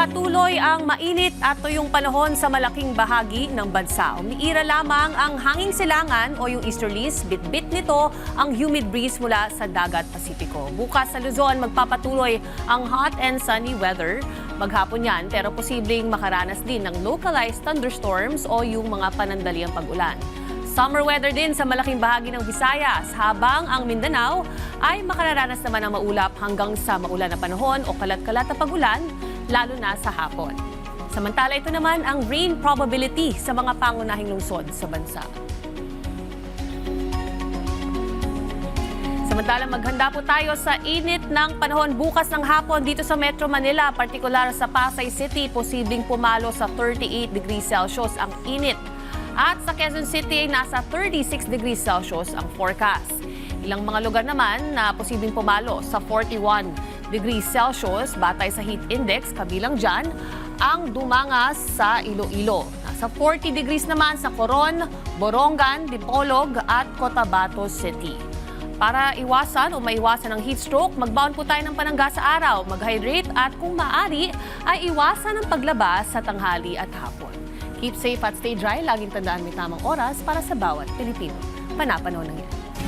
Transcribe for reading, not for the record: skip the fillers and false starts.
Patuloy ang mainit at tuyong panahon sa malaking bahagi ng bansa. Umiira lamang ang hanging silangan o yung easterlies, bit-bit nito ang humid breeze mula sa dagat Pasipiko. Bukas sa Luzon, magpapatuloy ang hot and sunny weather. Maghapon yan, pero posibleng makaranas din ng localized thunderstorms o yung mga panandaliang pag-ulan. Summer weather din sa malaking bahagi ng Visayas, habang ang Mindanao ay makararanas naman ng maulap hanggang sa maulan na panahon o kalat-kalat na pag-ulan, lalo na sa hapon. Samantala, ito naman ang rain probability sa mga pangunahing lungsod sa bansa. Samantala, maghanda po tayo sa init ng panahon bukas ng hapon dito sa Metro Manila, partikular sa Pasay City, posibleng pumalo sa 38 degrees Celsius ang init. At sa Quezon City ay nasa 36 degrees Celsius ang forecast. Ilang mga lugar naman na posibleng pumalo sa 41 degrees Celsius batay sa heat index, kabilang dyan ang Dumangas sa Iloilo. Nasa 40 degrees naman sa Coron, Borongan, Dipolog at Cotabato City. Para iwasan o maiwasan ang heat stroke, magbaon po tayo ng panangga sa araw, mag-hydrate at kung maaari ay iwasan ang paglabas sa tanghali at hapon. Keep safe at stay dry. Laging tandaan may tamang oras para sa bawat Pilipino. Panapanaw ng yan.